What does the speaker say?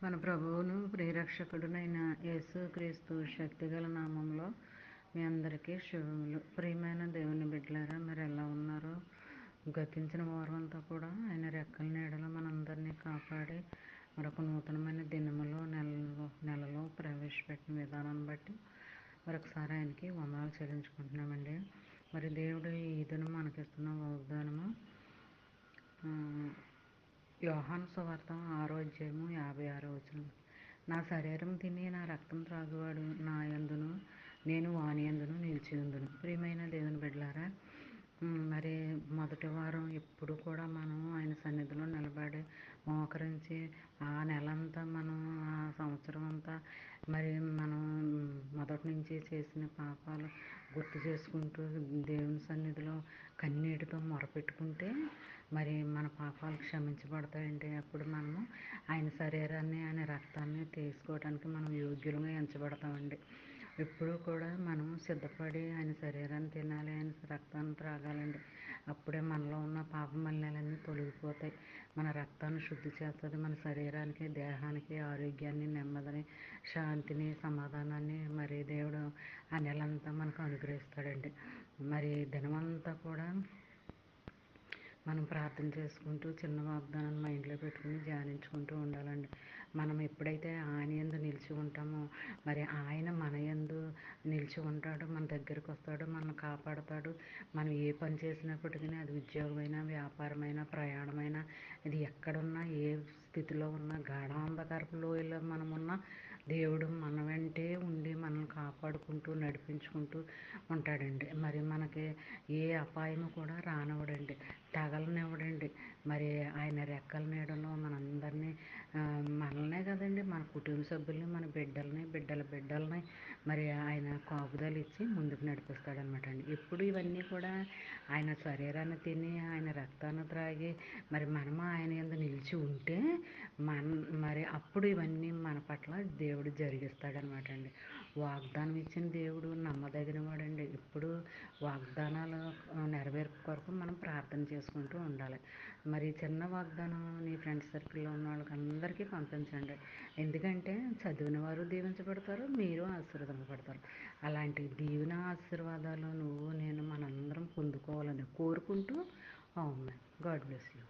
మన ప్రభువును ప్రియరక్షకుడునైన యేసుక్రీస్తు శక్తిగల నామంలో మీ అందరికీ శుభములు. ప్రియమైన దేవుని బిడ్డలారా, మీరు ఎలా ఉన్నారో? గతించిన వారమంతా కూడా ఆయన రెక్కల నీడలో మనందరినీ కాపాడి మరొక నూతనమైన దినములో నెలలో ప్రవేశపెట్టిన విధానాన్ని బట్టి మరొకసారి ఆయనకి వందనాలు చెల్లించుకుంటున్నామండి. మరి దేవుడు ఈ దినం మనకిస్తున్న వాగ్దానము యోహాను సువార్త 6వ అధ్యాయము 56వ వచనం. నా శరీరం తిని నా రక్తం త్రాగువాడు నా యందును నేను వాని యందును నిలిచియుందును. ప్రియమైన దేవుని బిడ్డలారా, మరి మొదటి వారం ఎప్పుడు కూడా మనం ఆయన సన్నిధిలో నిలబడి మోకరించి ఆ నెలంతా మనం ఆ సంవత్సరం అంతా మరి మనం మొదటి నుంచి చేసిన పాపాలు గుర్తు చేసుకుంటూ దేవుని సన్నిధిలో కన్నీటితో మొరపెట్టుకుంటే మరి మన పాపాలు క్షమించబడతాయండి. అప్పుడు మనము ఆయన శరీరాన్ని ఆయన రక్తాన్ని తీసుకోవడానికి మనం యోగ్యులుగా ఎంచబడతామండి. ఎప్పుడూ కూడా మనం సిద్ధపడి ఆయన శరీరాన్ని తినాలి, ఆయన రక్తాన్ని త్రాగాలండి. అప్పుడే మనలో ఉన్న పాప మలినాలన్నీ తొలగిపోతాయి. మన రక్తాన్ని శుద్ధి చేస్తుంది. మన శరీరానికి దేహానికి ఆరోగ్యాన్ని, నెమ్మదిని, శాంతిని, సమాధానాన్ని మరి దేవుడు ఆ నెలంతా మనకు అనుగ్రహిస్తాడండి. మరి దినమంతా కూడా మనం ప్రార్థన చేసుకుంటూ చిన్న వాగ్దానాన్ని మైండ్లో పెట్టుకుని ధ్యానించుకుంటూ ఉండాలండి. మనం ఎప్పుడైతే ఆయన యందు నిలిచి ఉంటామో మరి ఆయన మన యందు నిలిచి ఉంటాడు, మన దగ్గరికి వస్తాడు, మనల్ని కాపాడుతాడు. మనం ఏ పని చేసినప్పటికీ అది ఉద్యోగమైనా, వ్యాపారమైనా, ప్రయాణమైనా, ఇది ఎక్కడున్నా, ఏ స్థితిలో ఉన్నా, గాఢాంధకారపు లోయలో మనమున్నా దేవుడు మన వెంటే ఉండి మనల్ని కాపాడుకుంటూ నడిపించుకుంటూ ఉంటాడండి. మరి మనకి ఏ అపాయము కూడా రానివ్వడండి, తగలనివ్వడండి. మరి ఆయన రెక్కల నీడలో మనందరినీ మనల్నే కదండి, మన కుటుంబ సభ్యుల్ని, మన బిడ్డల్ని, బిడ్డల బిడ్డల్ని మరి ఆయన కాపుదలు ఇచ్చి ముందుకు నడిపిస్తాడనమాట అండి. ఎప్పుడు ఇవన్నీ కూడా ఆయన శరీరాన్ని తిని ఆయన రక్తాన్ని త్రాగి మరి మనము ఆయన యందు నిలిచి ఉంటే మరి అప్పుడు ఇవన్నీ మన పట్ల దేవుడు జరిగిస్తాడనమాట అండి. వాగ్దానం ఇచ్చిన దేవుడు నమ్మదగిన వాడండి. ఇప్పుడు వాగ్దానాలు నెరవేర్పు కొరకు మనం ప్రార్థన చేసుకుంటూ ఉండాలి. మరి చిన్న వాగ్దానం నీ ఫ్రెండ్స్ సర్కిల్లో ఉన్న వాళ్ళకి అందరికీ పంపించండి. ఎందుకంటే చదివిన వారు దీవించబడతారు, మీరు ఆశీర్వదించబడతారు. అలాంటి దీవెన ఆశీర్వాదాలు నువ్వు నేను మనందరం పొందుకోవాలని కోరుకుంటూ, గాడ్ బ్లెస్ యూ.